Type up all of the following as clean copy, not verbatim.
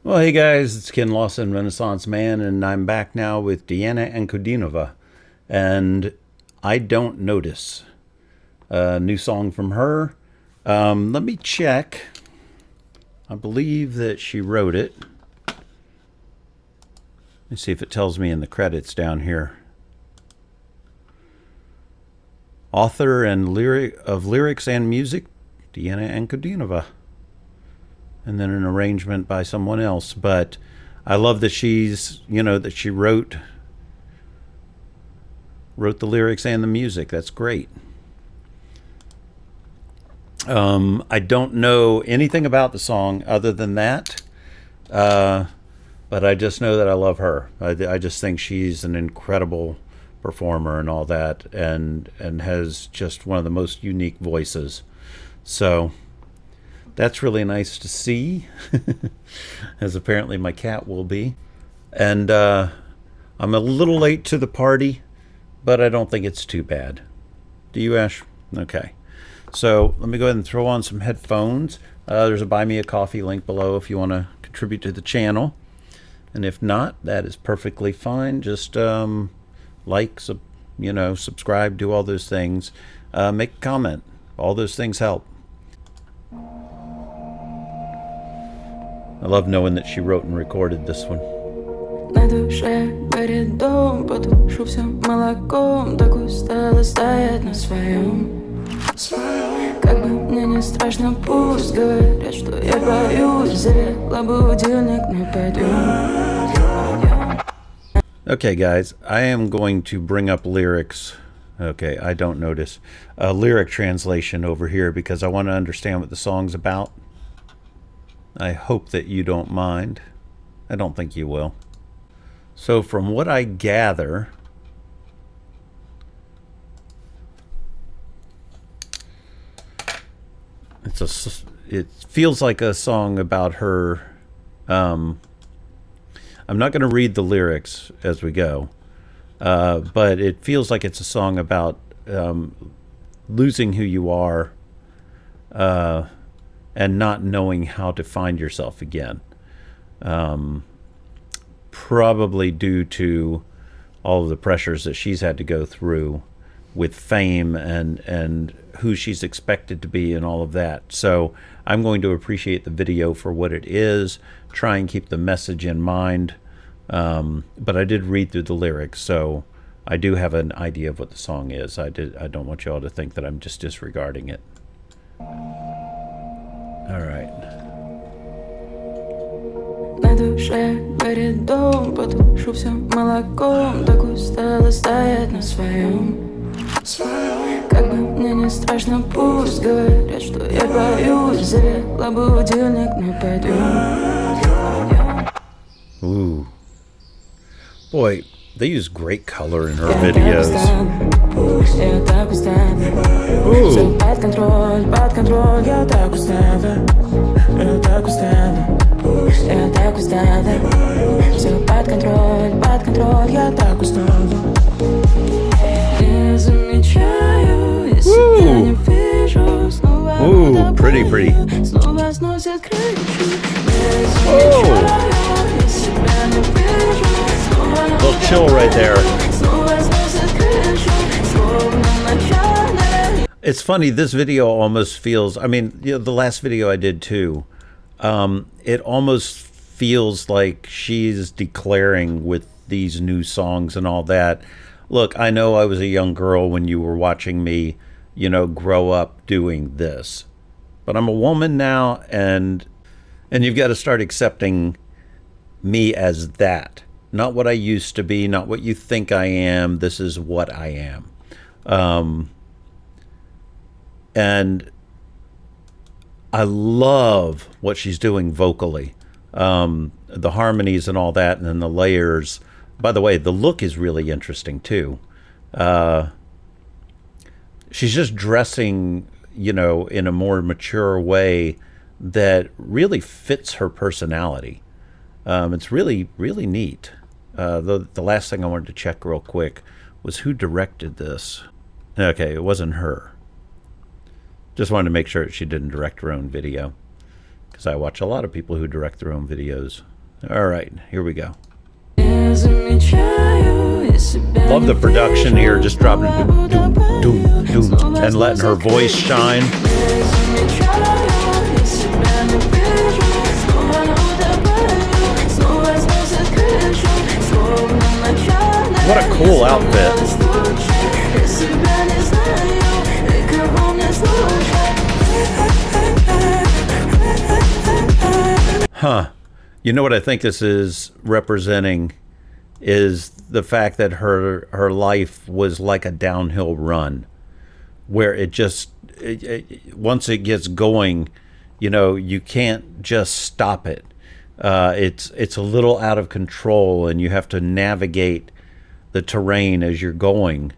Well, hey guys, it's Ken Lawson, Renaissance Man, and I'm back now with Diana Ankudinova. And I Don't Notice, a new song from her. Let me check. I believe that she wrote it. Let's see if it tells me in the credits down here. Author and lyrics and music, Diana Ankudinova. And then an arrangement by someone else. But I love that that she wrote the lyrics and the music. That's great. I don't know anything about the song other than that, but I just know that I love her. I just think she's an incredible performer and all that, and has just one of the most unique voices. So that's really nice to see, as apparently my cat will be. And I'm a little late to the party, but I don't think it's too bad. Do you, Ash? Okay. So let me go ahead and throw on some headphones. There's a Buy Me a Coffee link below if you want to contribute to the channel. And if not, that is perfectly fine. Just subscribe, do all those things. Make a comment. All those things help. I love knowing that she wrote and recorded this one. На душе горит дом, потушу все молоком, так устала стоять на своем. Как бы мне не страшно, пусть говорят, что я боюсь, завела будильник на подъем. Okay, guys, I am going to bring up lyrics. Okay, I don't notice a lyric translation over here because I want to understand what the song's about. I hope that you don't mind. I don't think you will. So from what I gather, it feels like a song about her. I'm not going to read the lyrics as we go, but it feels like it's a song about losing who you are and not knowing how to find yourself again. Probably due to all of the pressures that she's had to go through with fame and who she's expected to be and all of that. So I'm going to appreciate the video for what it is, try and keep the message in mind. But I did read through the lyrics, so I do have an idea of what the song is. I don't want you all to think that I'm just disregarding it. All right. На душе горит дом, потушу все молоком, так устала стоять на своем. Как бы мне не страшно, пусть говорят, что я боюсь, завела будильник на подъем. Ooh. Boy, they use great color in her videos. Ooh. Под контроль, я так устала. Я так устала. Все под контроль, я так устала. Не замечаю, если я не вижу. Снова вода pretty. снова сносит крышу. Не замечаю, если я не вижу. Little chill right there. It's funny, this video almost feels, the last video I did too, it almost feels like she's declaring with these new songs and all that. Look, I know I was a young girl when you were watching me, grow up doing this. But I'm a woman now, and you've got to start accepting me as that. Not what I used to be, not what you think I am. This is what I am. And I love what she's doing vocally. The harmonies and all that, and then the layers. By the way, the look is really interesting too. She's just dressing, in a more mature way that really fits her personality. It's really, really neat. The last thing I wanted to check real quick was who directed this. Okay, it wasn't her. Just wanted to make sure she didn't direct her own video. because I watch a lot of people who direct their own videos. All right, here we go. Love the production here, just dropping doom, doom, doom, doom, and letting her voice shine. What a cool outfit. Huh. You know what I think this is representing is the fact that her life was like a downhill run, where it just once it gets going, you know, you can't just stop it. It's a little out of control, and you have to navigate the terrain as you're going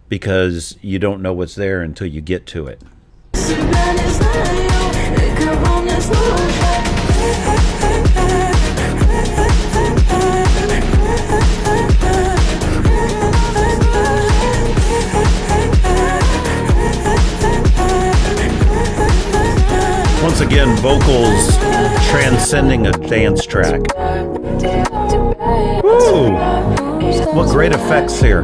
because you don't know what's there until you get to it. Once again, vocals transcending a dance track. Woo! What great effects here.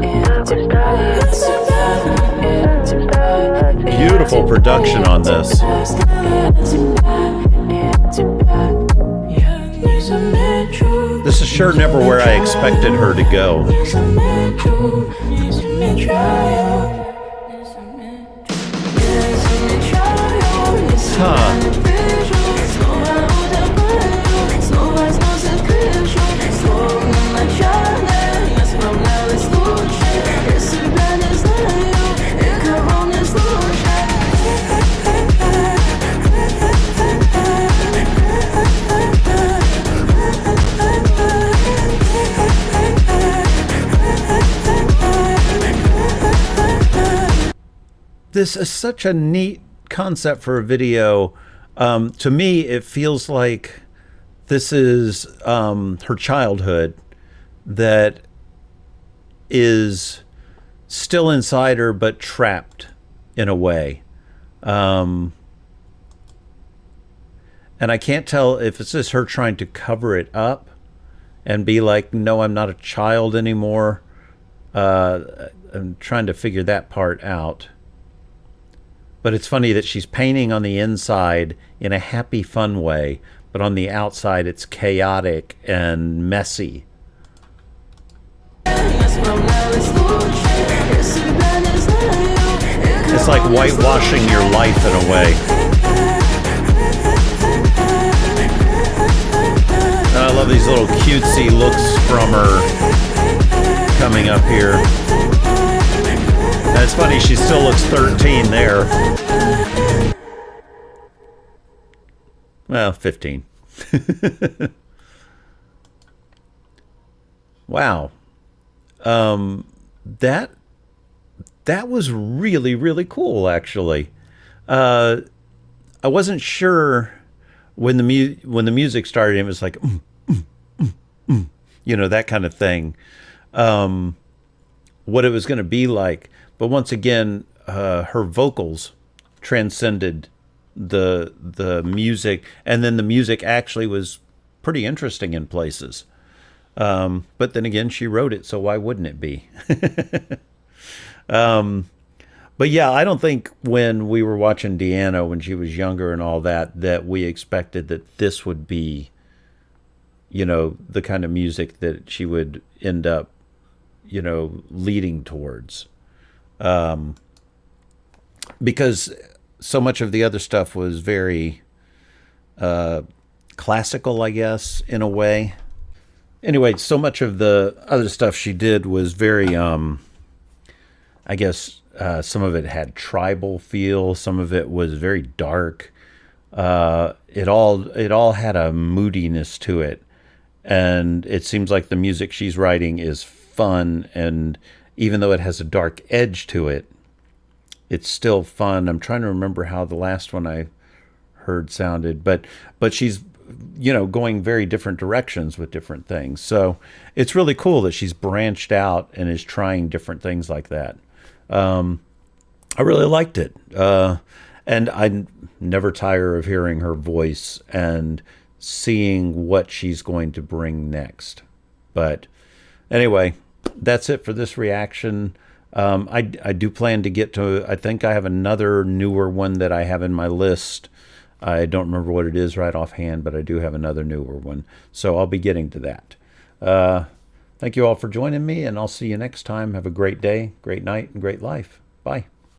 Beautiful production on this. This is sure never where I expected her to go. Huh. This is such a neat concept for a video. To me, it feels like this is her childhood that is still inside her, but trapped in a way. And I can't tell if it's just her trying to cover it up and be like, no, I'm not a child anymore. I'm trying to figure that part out. But it's funny that she's painting on the inside in a happy, fun way, but on the outside it's chaotic and messy. It's like whitewashing your life in a way. And I love these little cutesy looks from her coming up here. And it's funny, she still looks 13 there. Well, 15. Wow. That was really, really cool, actually. I wasn't sure when the music started, it was like, you know, that kind of thing. What it was going to be like. But once again, her vocals transcended the music, and then the music actually was pretty interesting in places. But then again, she wrote it, so why wouldn't it be? But yeah, I don't think when we were watching Diana when she was younger and all that, that we expected that this would be, you know, the kind of music that she would end up, you know, leading towards. Because so much of the other stuff was very classical, I guess, in a way. Anyway, so much of the other stuff she did was very, I guess, some of it had tribal feel. Some of it was very dark. It all had a moodiness to it. And it seems like the music she's writing is fun, and even though it has a dark edge to it, it's still fun. I'm trying to remember how the last one I heard sounded, but she's, you know, going very different directions with different things. So it's really cool that she's branched out and is trying different things like that. I really liked it. And I never tire of hearing her voice and seeing what she's going to bring next. But anyway, that's it for this reaction. I do plan to get to, I think I have another newer one that I have in my list. I don't remember what it is right offhand, but I do have another newer one. So I'll be getting to that. Thank you all for joining me, and I'll see you next time. Have a great day, great night, and great life. Bye.